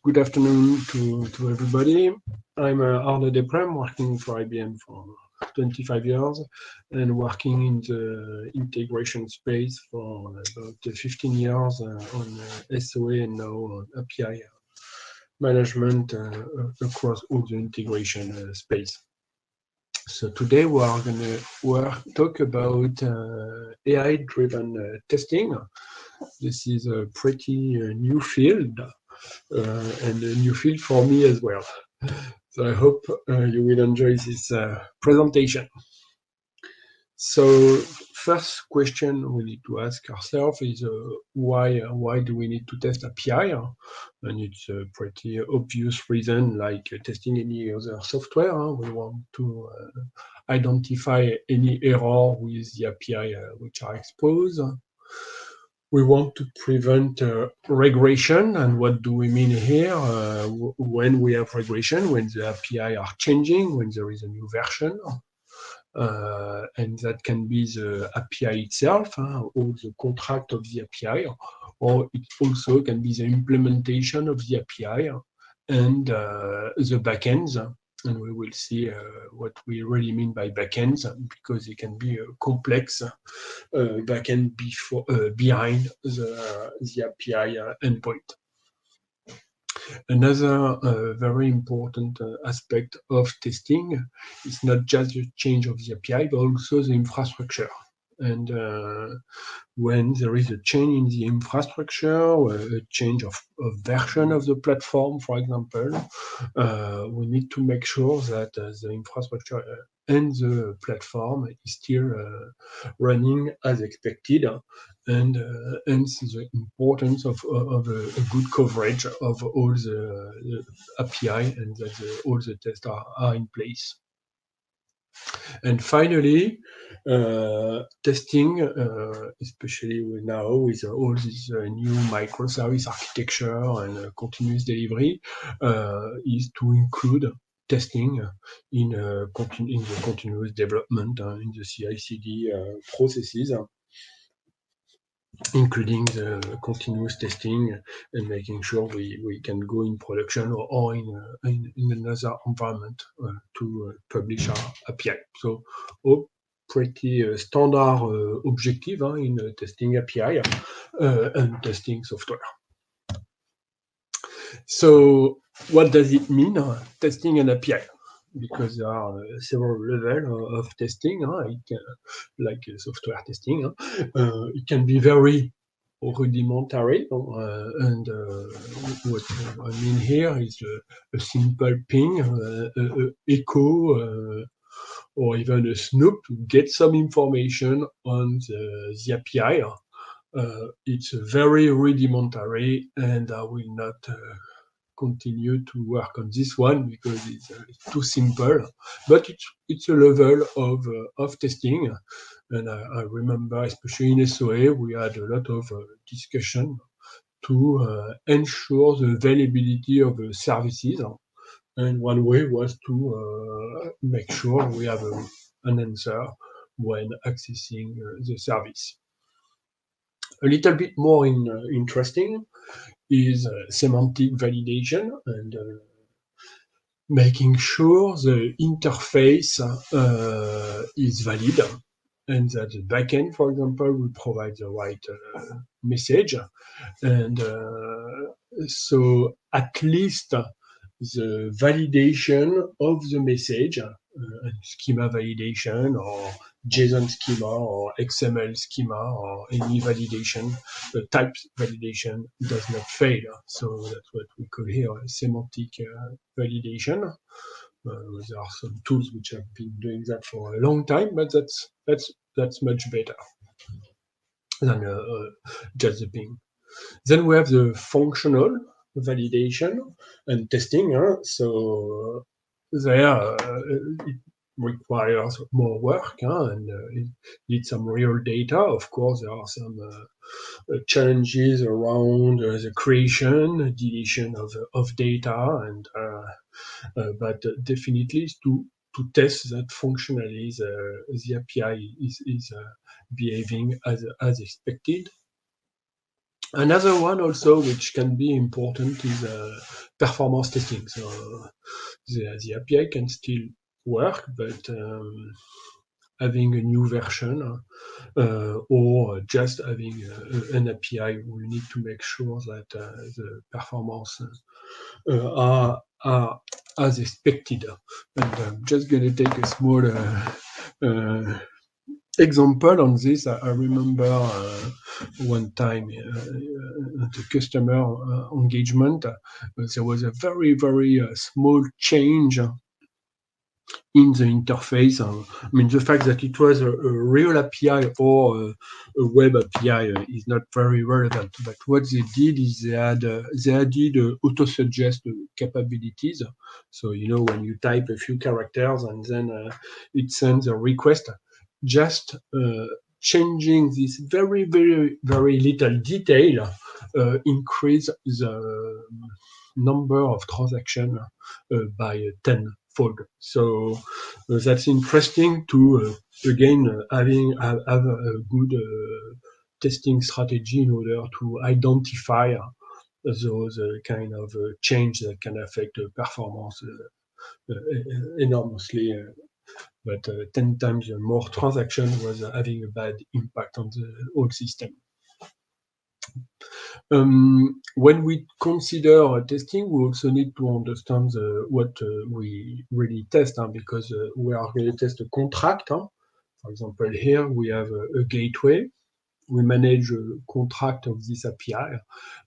Good afternoon to everybody. I'm Arnaud Desprez, working for IBM for 25 years and working in the integration space for about 15 years on SOA and now on API management across all the integration space. So today we are going to talk about AI-driven testing. This is a pretty new field and a new field for me as well. So I hope you will enjoy this presentation. So first question we need to ask ourselves is why do we need to test API? And it's a pretty obvious reason, like testing any other software. We want to identify any error with the API which are exposed. We want to prevent regression. And what do we mean here? When we have regression, when the API are changing, when there is a new version, and that can be the API itself, or the contract of the API, or it also can be the implementation of the API and the backends. And we will see what we really mean by backends, because it can be a complex backend behind the API endpoint. Another very important aspect of testing is not just the change of the API, but also the infrastructure. And when there is a change in the infrastructure, a change of version of the platform, for example, we need to make sure that the infrastructure and the platform is still running as expected, and hence the importance of a good coverage of all the API and that all the tests are in place. And finally, testing, especially now with all this new microservice architecture and continuous delivery, is to include testing in the continuous development, in the CI/CD processes, including the continuous testing and making sure we can go in production or in another environment to publish our API. So pretty standard objective in testing API and testing software. So what does it mean, testing an API? Because there are several levels of testing, like software testing. It can be very rudimentary, and what I mean here is a simple ping, echo, or even a snoop to get some information on the API. It's very rudimentary, and I will not continue to work on this one because it's too simple. But it's a level of testing, and I remember, especially in SOA, we had a lot of discussion to ensure the availability of services. And one way was to make sure we have an answer when accessing the service. A little bit more interesting is semantic validation and making sure the interface is valid and that the backend, for example, will provide the right message. And so at least the validation of the message, schema validation or JSON schema or XML schema or any validation, the type validation does not fail. So that's what we call here semantic validation. There are some tools which have been doing that for a long time, but that's much better than just the ping. Then we have the functional validation and testing. So there it requires more work, and it needs some real data. Of course, there are some challenges around the creation, deletion of data, and but definitely to test that functionally the API is behaving as expected. Another one also which can be important is performance testing. So the API can still work, but having a new version or just having an API, we need to make sure that the performance are as expected. And I'm just going to take a small example on this. I remember one time the customer engagement, there was a very small change in the interface. I mean, the fact that it was a real API or a web API is not very relevant. But what they did is they added auto-suggest capabilities. So, when you type a few characters and then it sends a request, just changing this very little detail increase the number of transactions by 10-fold. So that's interesting to again have a good testing strategy in order to identify those kind of change that can affect performance enormously. But 10 times more transaction was having a bad impact on the whole system. When we consider testing, we also need to understand what we really test, because we are going to test a contract. For example, here we have a gateway. We manage a contract of this API,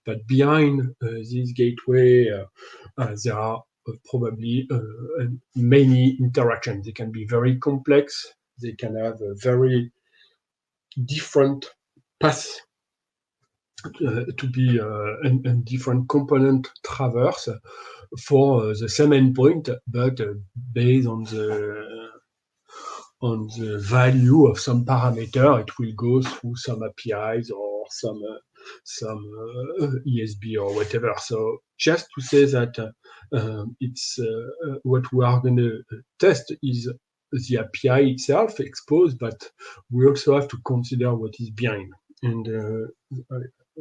but behind this gateway, there are probably many interactions. They can be very complex. They can have a very different paths to be and different component traverse for the same endpoint, but based on the value of some parameter, it will go through some APIs or some ESB or whatever. So just to say that it's what we are going to test is the API itself exposed, but we also have to consider what is behind. And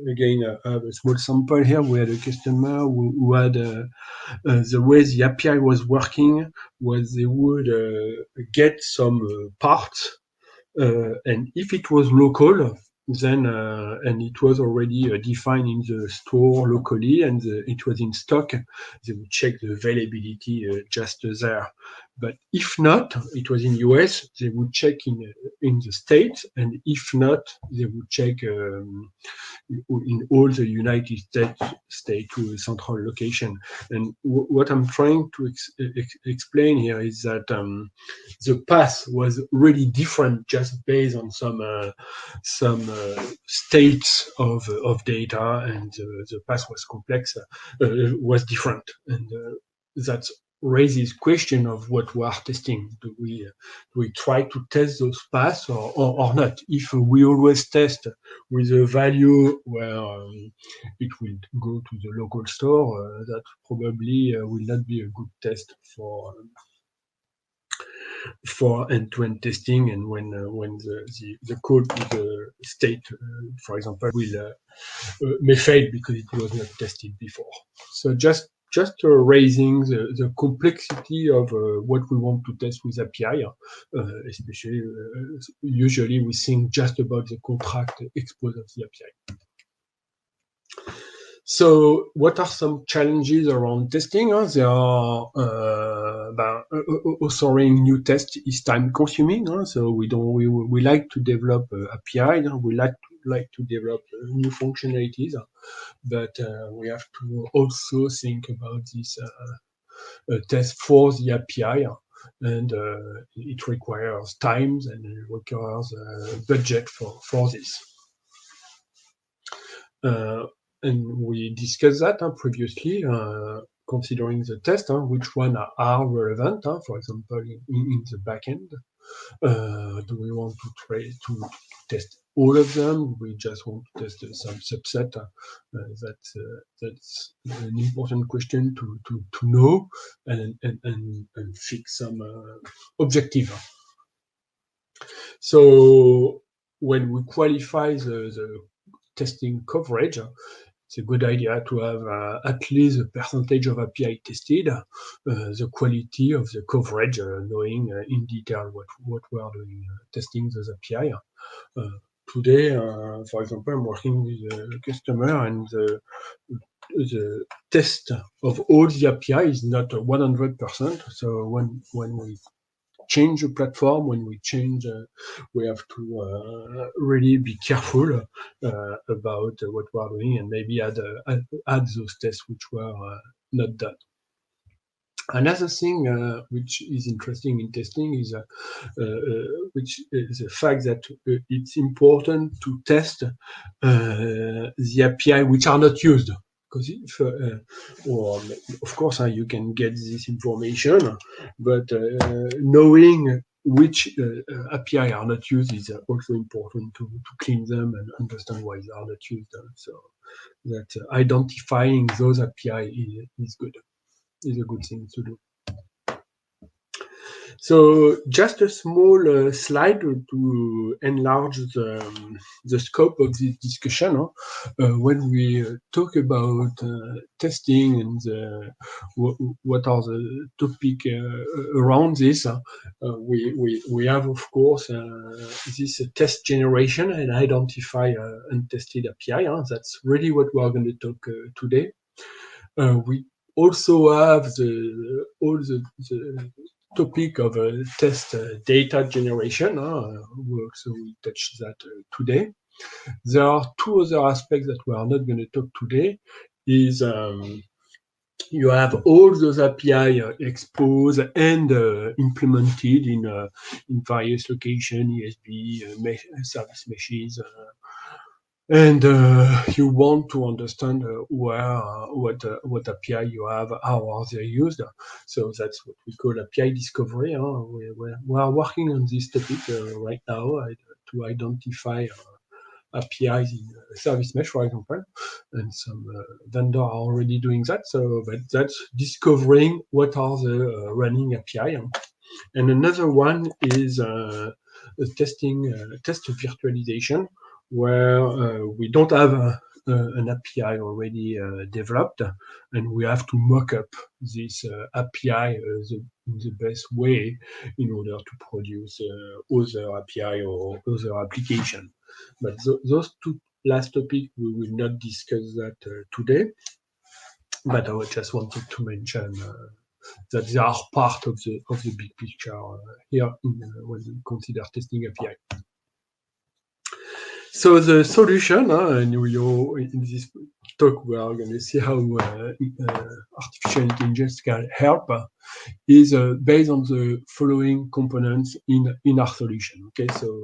again, I have a small sample here. We had a customer who had the way the API was working was they would get some parts, and if it was local, then and it was already defined in the store locally, and it was in stock, they would check the availability just there. But if not, it was in US, they would check in the States, and if not, they would check in all the United States to a central location. And what I'm trying to explain here is that the path was really different just based on some states of data, and the path was complex, was different, and that's raises question of what we are testing. Do we try to test those paths or not? If we always test with a value where it will go to the local store, that probably will not be a good test for end-to-end testing, and when the code to the state, for example, will may fail because it was not tested before. So just raising the complexity of what we want to test with API, especially usually we think just about the contract exposed of the API. So what are some challenges around testing? There are authoring new tests is time consuming. So we like to develop API. We like to develop new functionalities, but we have to also think about this test for the API. And it requires time and it requires budget for this. And we discussed that previously, considering the test, which one are relevant. For example, in the backend, do we want to test all of them? We just want to test some subset. That's an important question to know and fix some objective. So when we qualify the testing coverage, it's a good idea to have at least a percentage of API tested, the quality of the coverage, knowing in detail what we are doing, testing those API. Today, for example, I'm working with a customer, and the test of all the API is not 100%. So when we change the platform, when we change, we have to really be careful about what we are doing, and maybe add those tests which were not done. Another thing which is interesting in testing is which is the fact that it's important to test the API which are not used. Because if, or of course, you can get this information, but knowing which API are not used is also important to clean them and understand why they are not used. So that identifying those API is good, is a good thing to do. So just a small slide to enlarge the scope of this discussion. When we talk about testing and what are the topic around this, we have, of course, this test generation and identify untested API. That's really what we are going to talk today. We also have all the topic of test data generation. So we touch that today. There are two other aspects that we are not going to talk today. Is you have all those API exposed and implemented in various locations, ESB, service meshes, and you want to understand what API you have, how are they used. So that's what we call API discovery. We are working on this topic right now to identify APIs in service mesh, for example, and some vendors are already doing that. So that's discovering what are the running API. And another one is test virtualization, where we don't have an API already developed, and we have to mock up this API the best way in order to produce other API or other application. But those two last topics, we will not discuss that today. But I just wanted to mention that they are part of the big picture here when we consider testing API. So the solution, and in this talk we are going to see how artificial intelligence can help, is based on the following components in our solution. Okay, so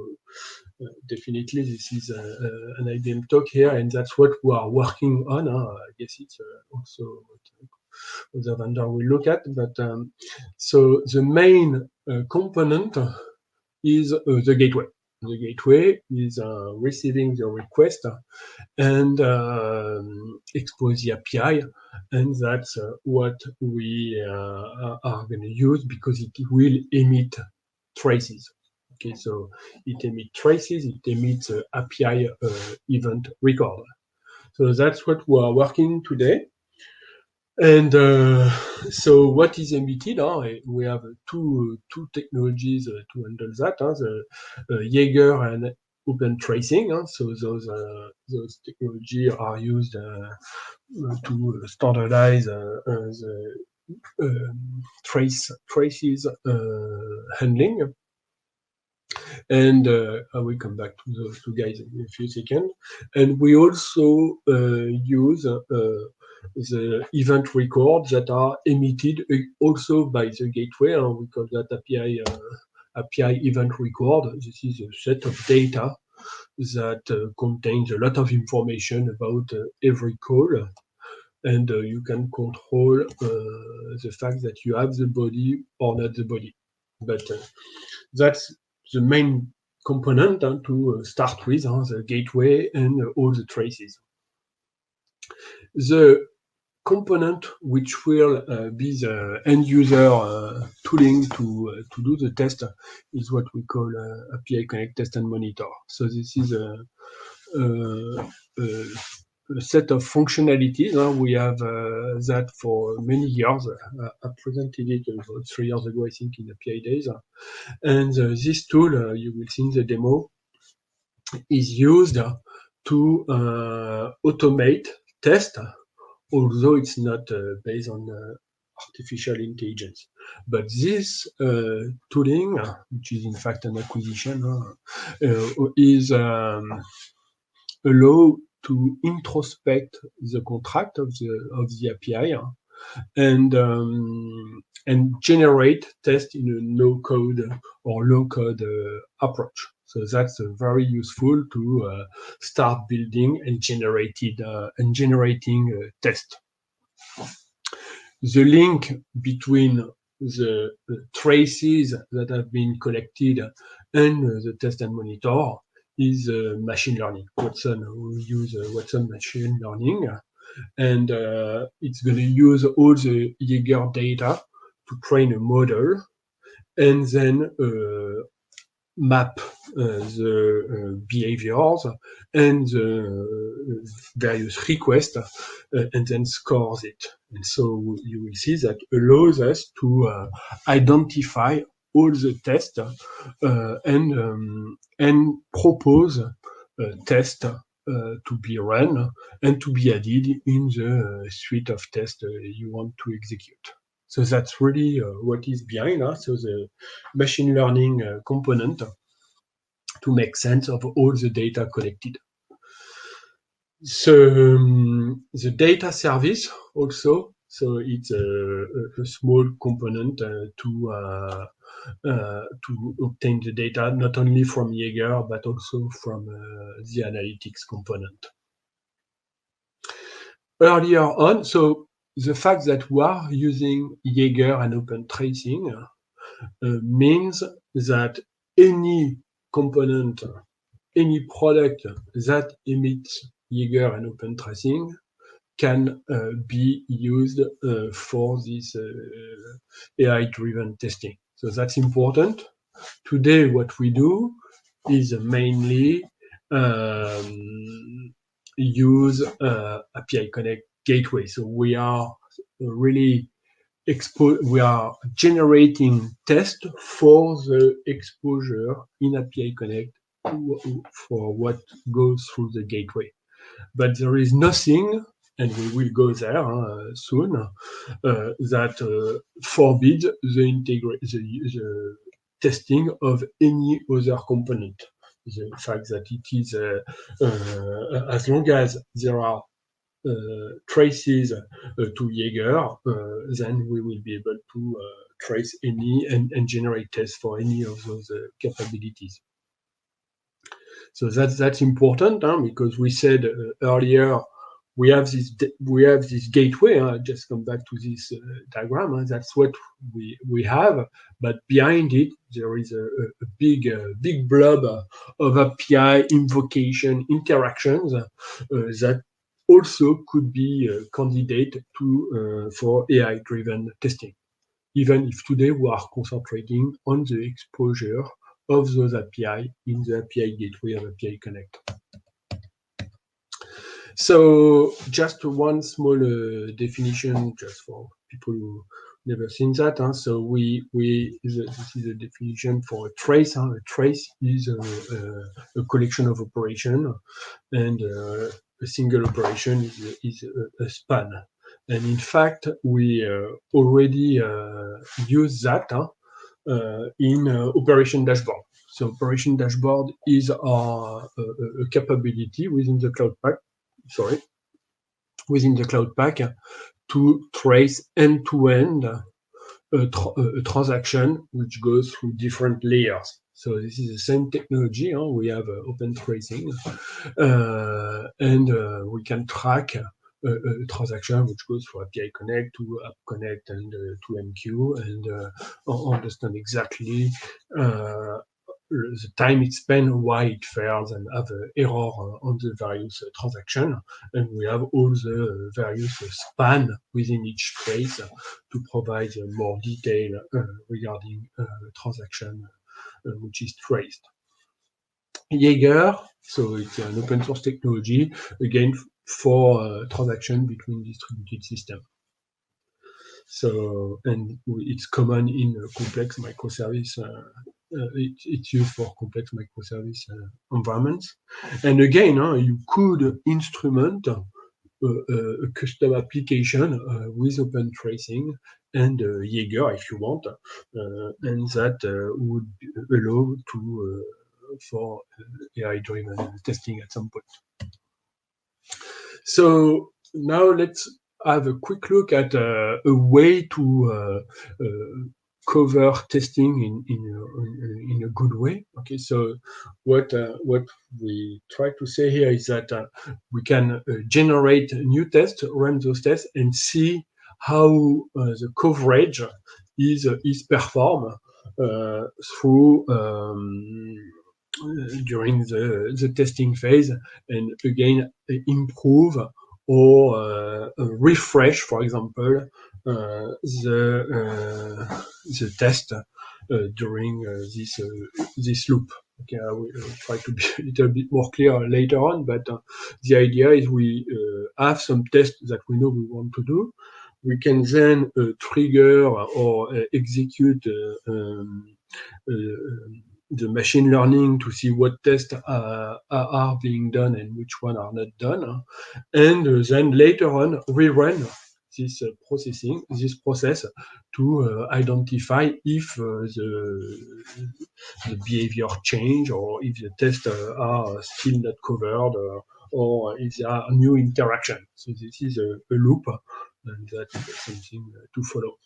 definitely this is an IBM talk here, and that's what we are working on. I guess it's also what the vendor will look at, but so the main component is the gateway. The gateway is receiving the request and expose the API, and that's what we are going to use because it will emit traces. Okay, so it emits traces, it emits API event record. So that's what we are working today. And so what is emitted? We have two technologies to handle that. The Jaeger and Open Tracing. So those technologies are used to standardize the traces handling. And I will come back to those two guys in a few seconds. And we also use the event records that are emitted also by the gateway. We call that API event record. This is a set of data that contains a lot of information about every call. And you can control the fact that you have the body or not the body. But that's the main component to start with, the gateway and all the traces. The component which will be the end user tooling to do the test is what we call API Connect, Test and Monitor. So this is a set of functionalities. We have that for many years. I presented it about 3 years ago, I think, in API Days. And this tool, you will see in the demo, is used to automate test, although it's not based on artificial intelligence. But this tooling, which is in fact an acquisition, is allow to introspect the contract of the API and generate tests in a no-code or low-code approach. So that's very useful to start building and generating tests. The link between the traces that have been collected and the test and monitor is machine learning. Watson, we use Watson machine learning, and it's going to use all the Jaeger data to train a model and then map the behaviors and the various requests and then scores it. And so you will see that allows us to identify all the tests and propose tests to be run and to be added in the suite of tests you want to execute. So that's really what is behind us. So the machine learning component to make sense of all the data collected. So the data service also, so it's a small component to obtain the data not only from Jaeger but also from the analytics component. Earlier on, so the fact that we are using Jaeger and Open Tracing means that any component, any product that emits Jaeger and Open Tracing can be used for this AI-driven testing. So that's important. Today, what we do is mainly use API Connect gateway. So we are really we are generating tests for the exposure in API Connect for what goes through the gateway. But there is nothing, and we will go there soon, that forbids the testing of any other component. The fact that it is, as long as there are traces to Jaeger, then we will be able to trace any and generate tests for any of those capabilities. So that's important because we said earlier we have this gateway. I just come back to this diagram. That's what we have, but behind it there is a big blob of API invocation interactions that also could be a candidate to for AI-driven testing, even if today we are concentrating on the exposure of those API in the API gateway of API Connect. So just one small definition, just for people who never seen that. So this is a definition for a trace. A trace is a collection of operation, and a single operation is a span. And in fact, we already use that in Operation Dashboard. So Operation Dashboard is a capability within the Cloud Pak. Within the Cloud Pak to trace end-to-end a transaction which goes through different layers. So this is the same technology. We have Open Tracing, and we can track a transaction which goes from API Connect to App Connect and to MQ, and understand exactly the time it spent, why it fails, and have error on the various transaction. And we have all the various span within each trace to provide more detail regarding transaction which is traced. Jaeger, so it's an open source technology, again, for transaction between distributed systems. So, and it's common in complex microservice. It's used for complex microservice environments. And again, you could instrument a custom application with open tracing and Jaeger if you want, and that would allow to for AI-driven testing at some point. So now let's have a quick look at a way to cover testing in a good way. Okay, so what we try to say here is that we can generate new tests, run those tests, and see how the coverage is performed through during the testing phase, and again improve or refresh, for example, the test during this loop. Okay, I will try to be a little bit more clear later on, but the idea is we have some tests that we know we want to do. We can then trigger or execute the machine learning to see what tests are being done and which one are not done, and then later on rerun this process to identify if the behavior change, or if the tests are still not covered, or if there are new interaction. So this is a loop, and that's something to follow.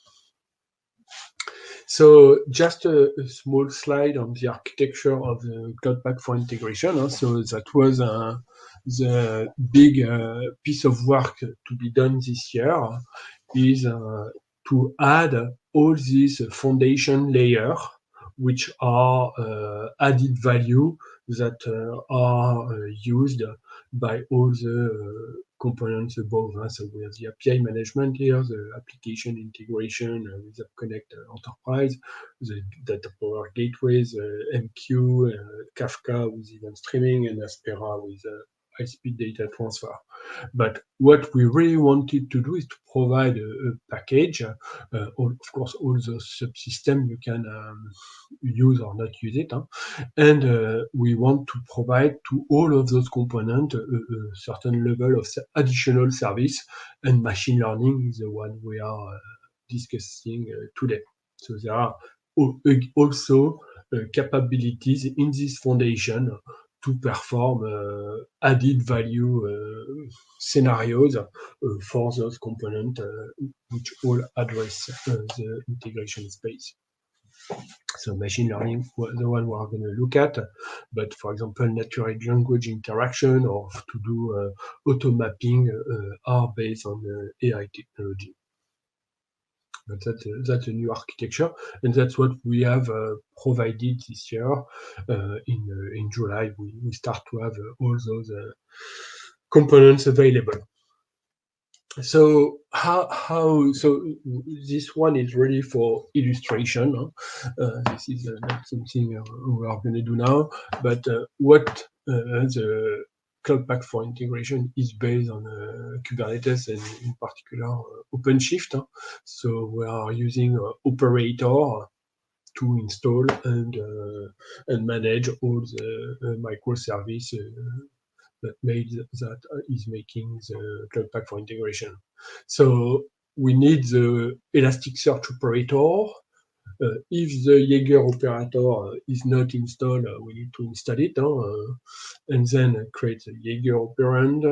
So just a small slide on the architecture of the Cloud Pak for integration. So that was the big piece of work to be done this year, is to add all these foundation layer, which are added value that are used by all the components above. So we have the API management here, the application integration with the Connect Enterprise, the data power gateways, MQ, Kafka with event streaming, and Aspera with high-speed data transfer. But what we really wanted to do is to provide a package. Of course, all the subsystems you can use or not use it. And we want to provide to all of those components a certain level of additional service, and machine learning is the one we are discussing today. So there are also capabilities in this foundation to perform added value scenarios for those components, which all address the integration space. So machine learning, the one we are going to look at, but for example, natural language interaction or to do auto mapping are based on AI technology. But that's a new architecture, and that's what we have provided this year. In July, we start to have all those components available. So so this one is really for illustration. This is not something we are going to do now, but what the Cloud Pak for integration is based on Kubernetes, and in particular OpenShift. So we are using Operator to install and manage all the microservice that is making the Cloud Pak for integration. So we need the Elasticsearch operator. If the Jaeger operator is not installed, we need to install it, and then create a Jaeger operand,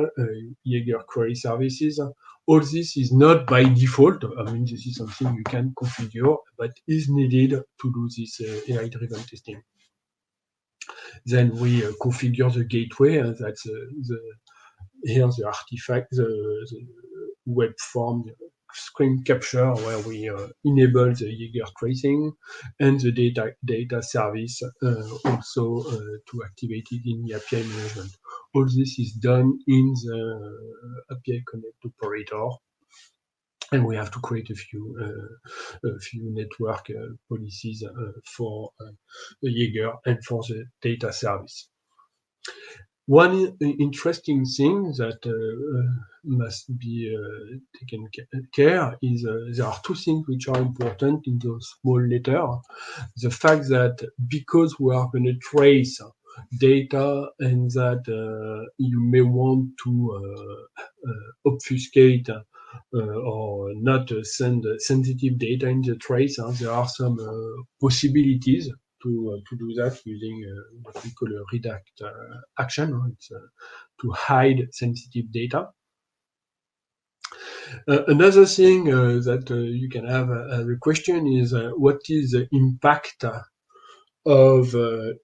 Jaeger query services. All this is not by default. I mean, this is something you can configure, but is needed to do this AI-driven testing. Then we configure the gateway. That's here the artifact, the web form screen capture, where we enable the Jaeger tracing, and the data service also to activate it in the API management. All this is done in the API Connect operator, and we have to create a few network policies for the Jaeger and for the data service. One interesting thing that must be taken care is there are two things which are important in those small letters. The fact that because we are going to trace data and that you may want to obfuscate or not send sensitive data in the trace, there are some possibilities to do that using what we call a redact action. It's to hide sensitive data. Another thing that you can have as a question is what is the impact of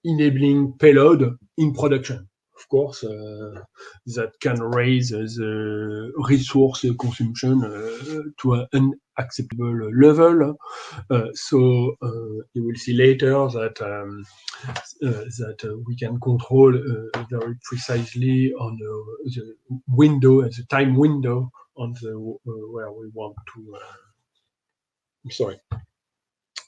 enabling payload in production? Of course, that can raise the resource consumption to an unacceptable level. So you will see later that we can control very precisely on the window, the time window on the where we want to. Sorry,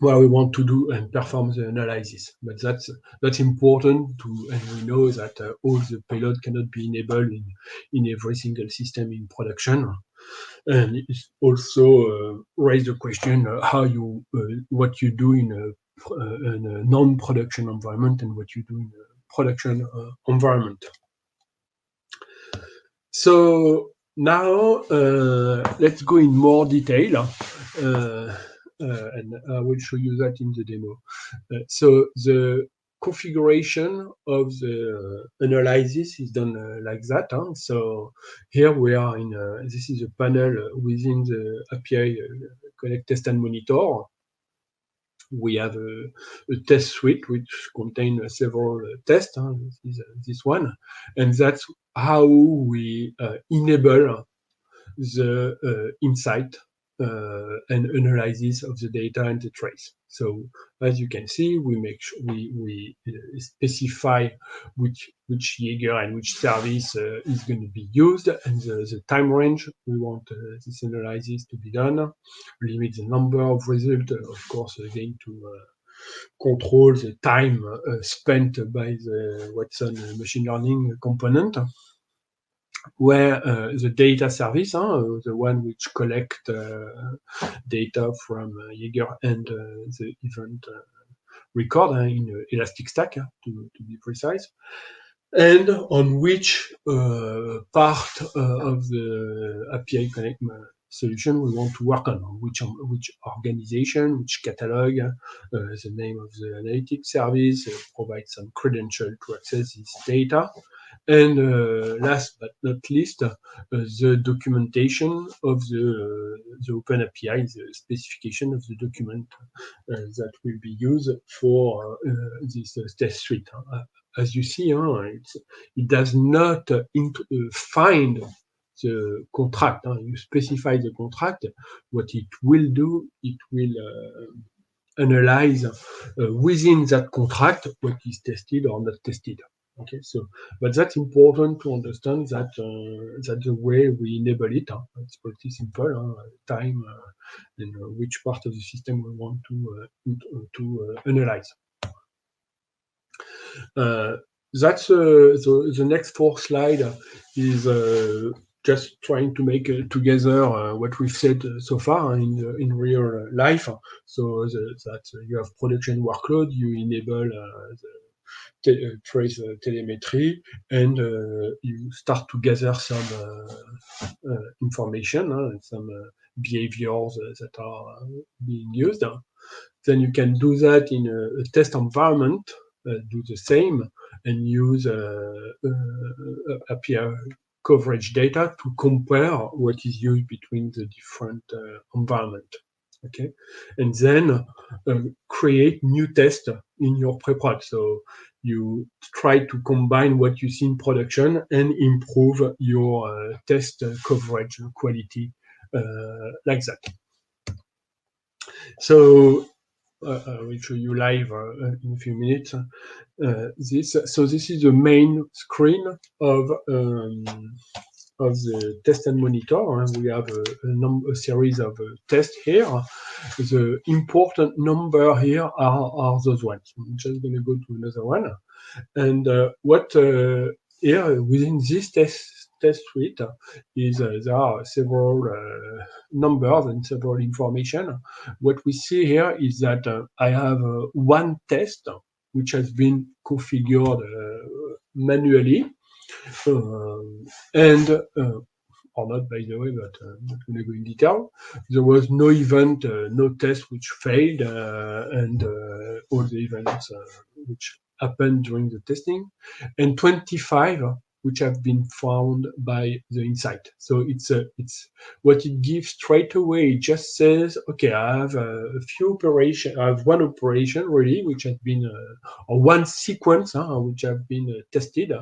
where we want to do and perform the analysis. But that's important to, and we know that all the payload cannot be enabled in every single system in production. And it also raise the question how you what you do in a non-production environment and what you do in a production environment. So now let's go in more detail, and I will show you that in the demo. So the configuration of the analysis is done like that. So here we are in, this is a panel within the API Connect Test and Monitor. We have a test suite which contains several tests. This one, and that's how we enable the insight and analysis of the data and the trace. So as you can see, we make sure we specify which Jaeger and which service is going to be used, and the time range we want this analysis to be done. Limit the number of results, of course, again to control the time spent by the Watson machine learning component, where the data service, the one which collect data from Jaeger and the event record in Elasticstack, to be precise, and on which part of the API Connect solution we want to work on which organization, which catalog, the name of the analytics service, provide some credential to access this data. And last but not least, the documentation of the Open API, the specification of the document that will be used for this test suite. As you see, it does not find the contract. You specify the contract. What it will do, it will analyze within that contract what is tested or not tested. Okay, so but that's important to understand that that the way we enable it, it's pretty simple. Time and which part of the system we want to analyze. That's the next 4 slide is just trying to make together what we've said so far in real life. So that you have production workload, you enable the trace telemetry, and you start to gather some information and some behaviors that are being used. Then you can do that in a test environment, do the same, and use API coverage data to compare what is used between the different environment. Okay, and then create new tests in your pre-prod. So you try to combine what you see in production and improve your test coverage quality like that. So I will show you live in a few minutes. This is the main screen of of the test and monitor, and we have a series of tests here. The important number here are those ones. I'm just going to go to another one. And what here within this test suite is there are several numbers and several information. What we see here is that I have one test which has been configured manually, and or not, by the way, but I'm not going to go in detail. There was no event, no test which failed, and all the events which happened during the testing, and 25 which have been found by the Insight. So it's what it gives straight away. It just says, okay, I have a few operation. I have one operation really which has been, or one sequence which have been tested,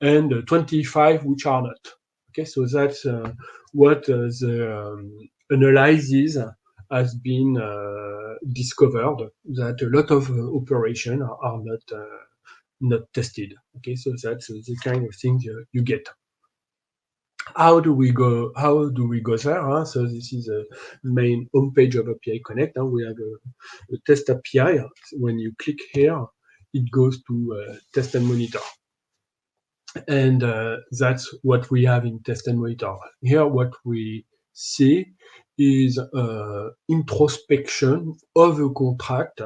and 25 which are not. Okay, so that's what the analysis has been discovered, that a lot of operations are not tested. Okay, so that's the kind of thing you get. How do we go there? So this is the main homepage of API Connect. We have a test API. When you click here, it goes to test and monitor. And that's what we have in test and monitor. Here, what we see is introspection of a contract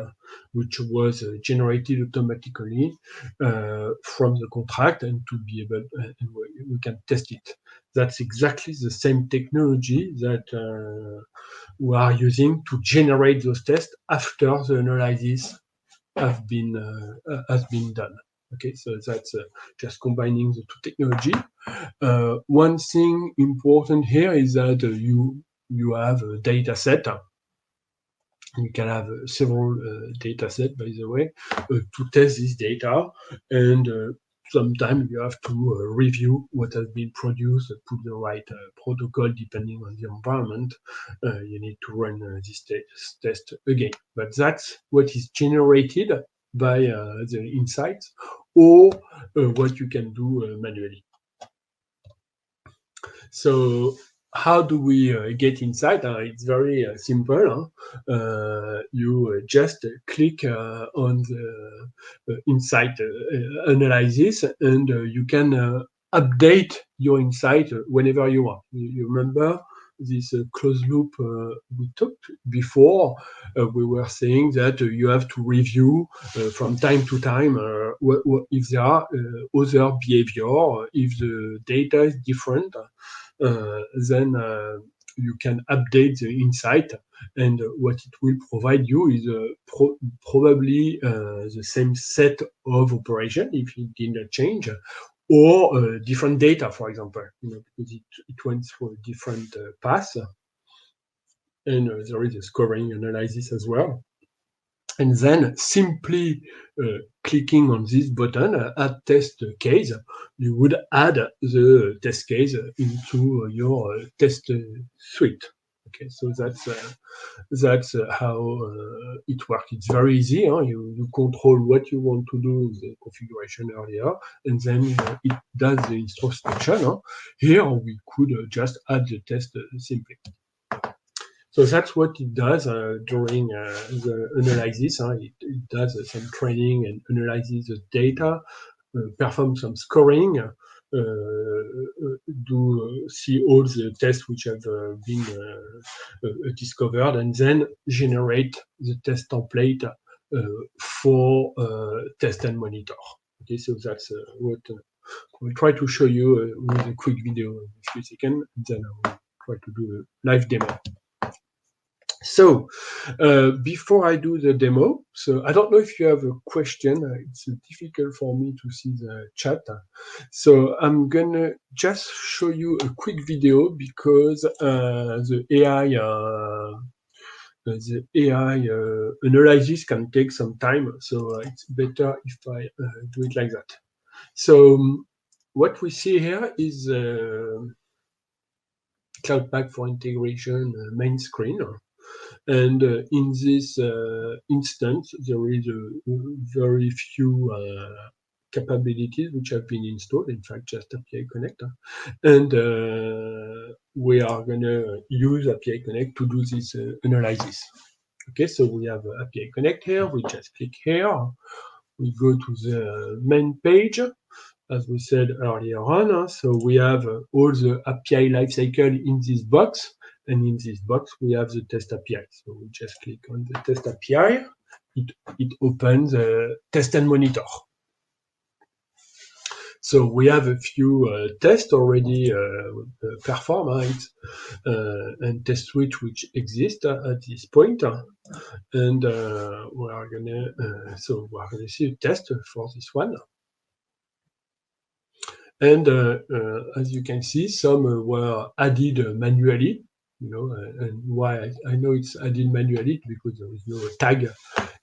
which was generated automatically from the contract, and to be able, we can test it. That's exactly the same technology that we are using to generate those tests after the analysis has been done. Okay, so that's just combining the two technology. One thing important here is that you have a data set. You can have several data sets, by the way, to test this data, and sometimes you have to review what has been produced, put the right protocol depending on the environment. You need to run this test again. But that's what is generated by the insights, or what you can do manually. So how do we get inside? It's very simple. You just click on the insight analysis, and you can update your insight whenever you want. You remember this closed loop we talked before? We were saying that you have to review from time to time if there are other behavior, if the data is different. Then you can update the insight, and what it will provide you is probably the same set of operation if it didn't change, or different data, for example, because it went through a different path, and there is a scoring analysis as well. And then simply clicking on this button, add test case, you would add the test case into your test suite. Okay, so that's how it works. It's very easy. You control what you want to do with the configuration earlier, and then it does the introspection. Here we could just add the test simply. So that's what it does during the analysis. It does some training and analyzes the data, perform some scoring, do see all the tests which have been discovered, and then generate the test template for test and monitor. Okay, so that's what we'll try to show you with a quick video in a few seconds, and then I will try to do a live demo. So before I do the demo, so I don't know if you have a question. It's difficult for me to see the chat. So I'm gonna just show you a quick video because the AI analysis can take some time. So it's better if I do it like that. So what we see here is Cloudpak for integration main screen. And in this instance, there is a very few capabilities which have been installed, in fact, just API Connect. And we are going to use API Connect to do this analysis. Okay, so we have API Connect here. We just click here. We go to the main page, as we said earlier on. So we have all the API lifecycle in this box. And in this box, we have the test API. So we just click on the test API. It opens test and monitor. So we have a few tests already performed and test suite which exist at this point. And we are gonna see a test for this one. And as you can see, some were added manually. And why I know it's added manually because there is no tag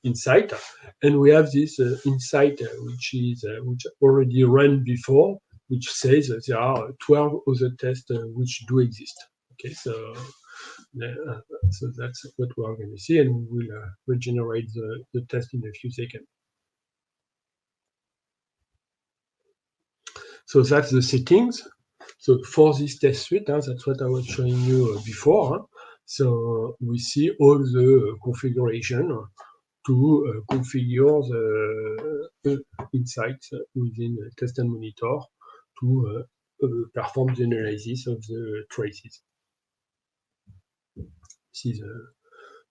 inside. And we have this insight which already ran before, which says that there are 12 other tests which do exist. Okay, so that's what we are going to see, and we will regenerate the test in a few seconds. So that's the settings. So for this test suite, that's what I was showing you before. So we see all the configuration to configure the insights within test and monitor to perform the analysis of the traces. This is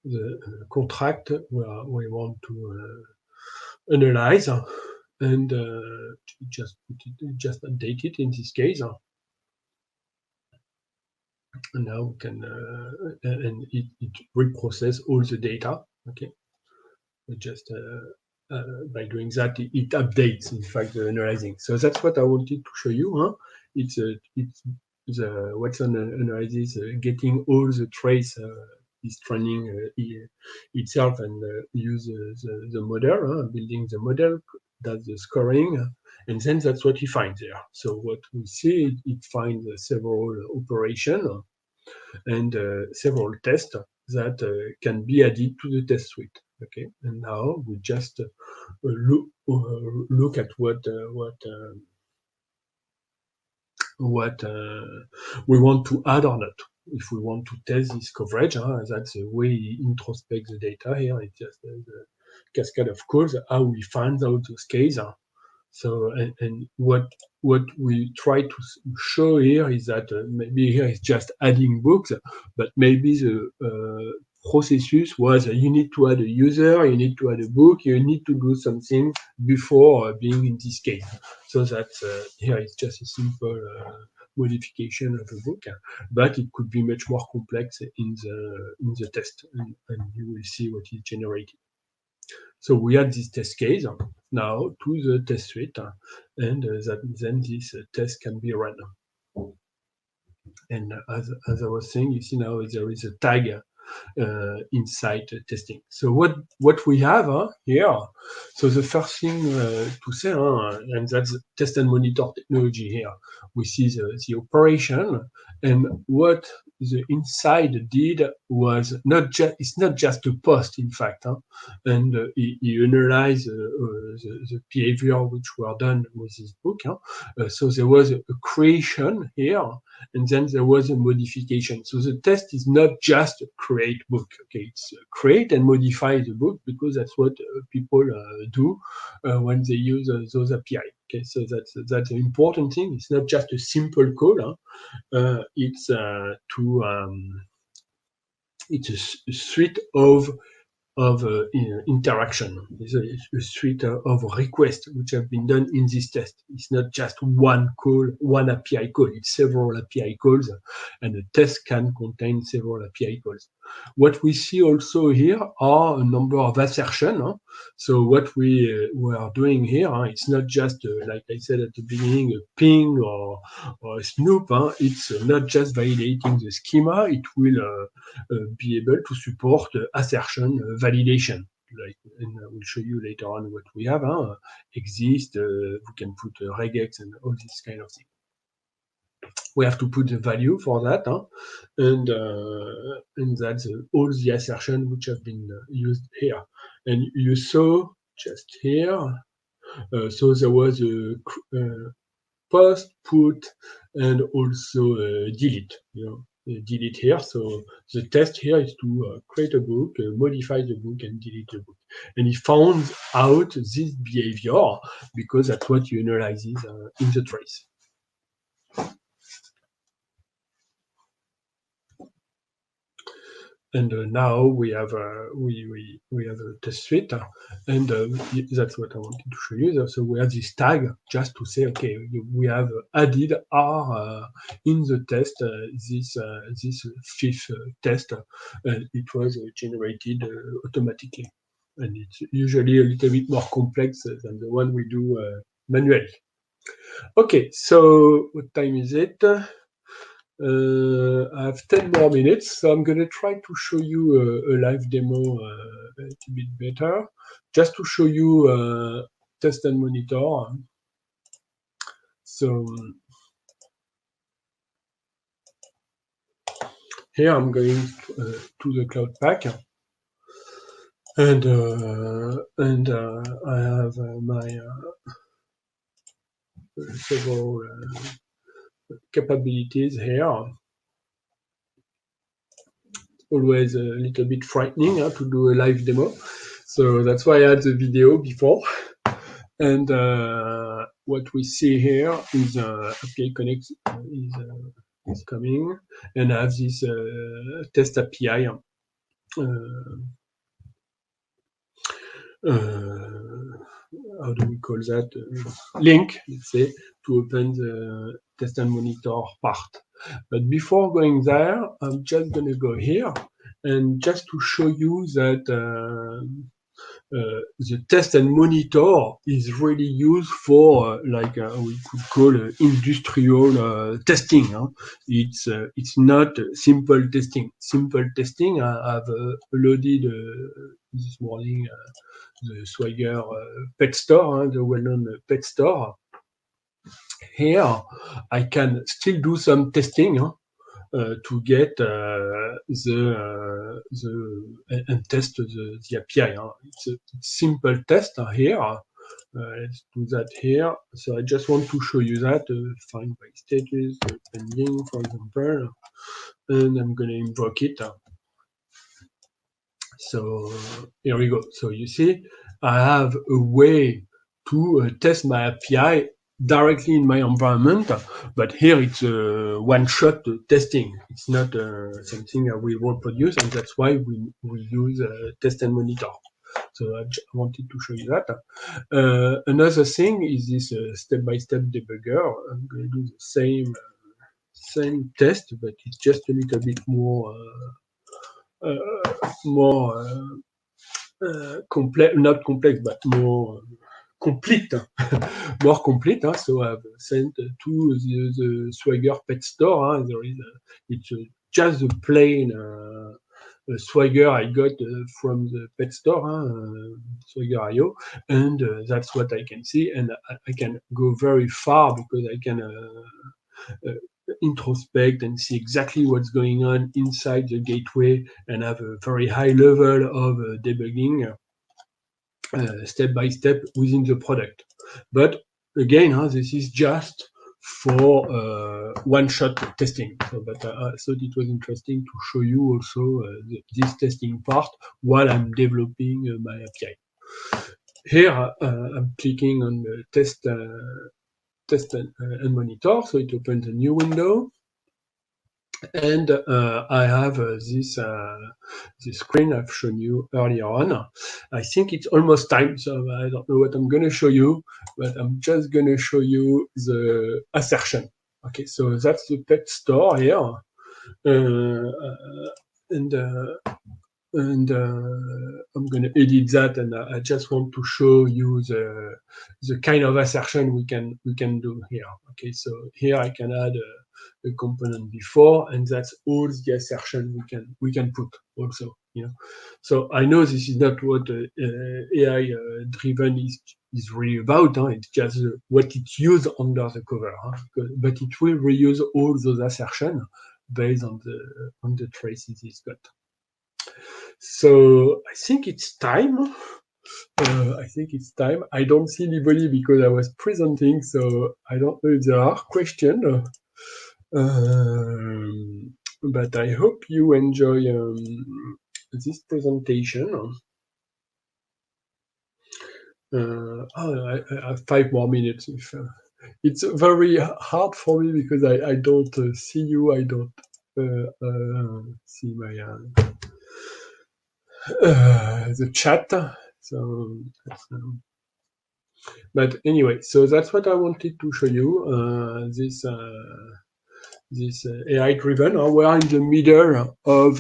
the contract where we want to analyze and just update it in this case. And now we can and it reprocess all the data. Okay, just by doing that, it updates, in fact, the analyzing. So that's what I wanted to show you. It's the Watson analysis getting all the trace is training itself and use the model, building the model, does the scoring, and then that's what he finds there. So what we see, it finds several operations and several tests that can be added to the test suite. Okay, and now we just look at what we want to add or not. If we want to test this coverage, that's the way he introspects the data here. It's just the cascade of calls, how we find out those cases. So, and what we try to show here is that maybe here is just adding books, but maybe the processus was you need to add a user, you need to add a book, you need to do something before being in this case. So that here is just a simple modification of a book, but it could be much more complex in the test, and you will see what is generated. So we add this test case now to the test suite, and then this test can be run. And as I was saying, you see now there is a tag inside testing. So what we have here, so the first thing to say, and that's test and monitor technology here. We see the operation, and what the inside did was it's not just a post, in fact, and he analyzed the behavior which were done with this book. So there was a creation here, and then there was a modification. So the test is not just create book. Okay, it's create and modify the book, because that's what people do when they use those API. Okay, so that's an important thing. It's not just a simple call. It's it's a suite of interaction. It's a suite of requests which have been done in this test. It's not just one call, one API call. It's several API calls, and a test can contain several API calls. What we see also here are a number of assertions. So what we are doing here, it's not just, like I said at the beginning, a ping or a snoop. It's not just validating the schema. It will be able to support assertion validation. And I will show you later on what we have. Exist, we can put regex and all this kind of thing. We have to put the value for that, and that's all the assertions which have been used here. And you saw just here So there was a post, put, and also delete. Delete here. So the test here is to create a book, modify the book, and delete the book. And he found out this behavior because that's what you analyzes in the trace. And now we have a test suite, and that's what I wanted to show you. So we have this tag just to say, okay, we have added R in the test this fifth test, and it was generated automatically. And it's usually a little bit more complex than the one we do manually. Okay, so what time is it? I have 10 more minutes, so I'm going to try to show you a live demo a little bit better, just to show you test and monitor. So here I'm going to the Cloud Pack, and I have my several capabilities here. Always a little bit frightening to do a live demo. So that's why I had the video before. And what we see here is API Connect is coming, and I have this test API. How do we call that? Link, let's say, to open the test and monitor part. But before going there, I'm just going to go here and just to show you that the test and monitor is really used for like we could call industrial testing. It's not simple testing. Simple testing, I've loaded this morning the Swagger pet store, the well-known pet store. Here, I can still do some testing to get and test the API. It's a simple test here. Let's do that here. So I just want to show you that. Find by status, pending, for example, and I'm going to invoke it. So here we go. So you see, I have a way to test my API directly in my environment, but here it's a one-shot testing. It's not something I will reproduce, and that's why we use test and monitor. So I wanted to show you that. Another thing is this step-by-step debugger. I'm going to do the same test, but it's just a little bit more complex, not complex, but more complete, more complete. So I've sent to the Swagger pet store. There is it's just the plain Swagger I got from the pet store, Swagger.io, and that's what I can see. And I can go very far because I can introspect and see exactly what's going on inside the gateway and have a very high level of debugging step by step within the product. But again, this is just for one-shot testing. So, but I thought it was interesting to show you also this testing part while I'm developing my API. Here, I'm clicking on the test and monitor, so it opens a new window. And I have this screen I've shown you earlier on. I think it's almost time, so I don't know what I'm going to show you, but I'm just going to show you the assertion. Okay, so that's the pet store here, and I'm going to edit that, and I just want to show you the kind of assertion we can do here. Okay, so here I can add a component before, and that's all the assertion we can put also. So I know this is not what AI driven is really about. It's just what it's used under the cover, but it will reuse all those assertions based on the traces it's got. So I think it's time I think it's time. I don't see anybody because I was presenting, so I don't know if there are questions. But I hope you enjoy this presentation. I have 5 more minutes. It's very hard for me because I don't see you. I don't see my the chat. So, but anyway, so that's what I wanted to show you. This AI driven. We are in the middle of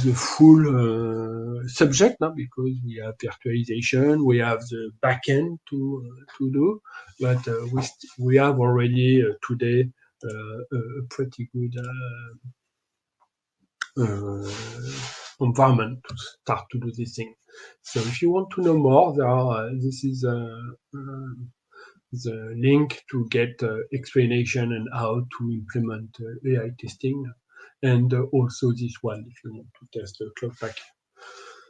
the full subject now because we have virtualization, we have the backend to do, but we have already today a pretty good environment to start to do this thing. So if you want to know more, there are, this is the link to get explanation and how to implement AI testing, and also this one if you want to test Cloudpack.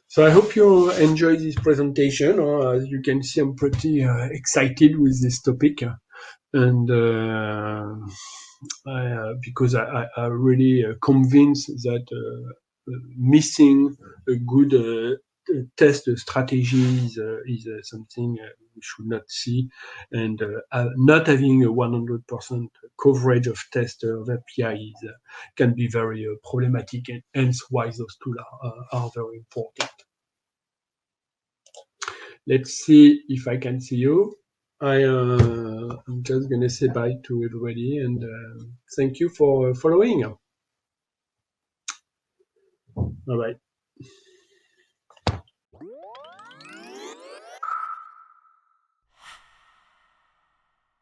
So I hope you enjoy this presentation. As you can see, I'm pretty excited with this topic, and because I really convinced that missing a good test strategy is something we should not see, and not having a 100% coverage of test of API can be very problematic, and hence why those tools are very important. Let's see if I can see you. I'm just gonna say bye to everybody, and thank you for following. Bye bye.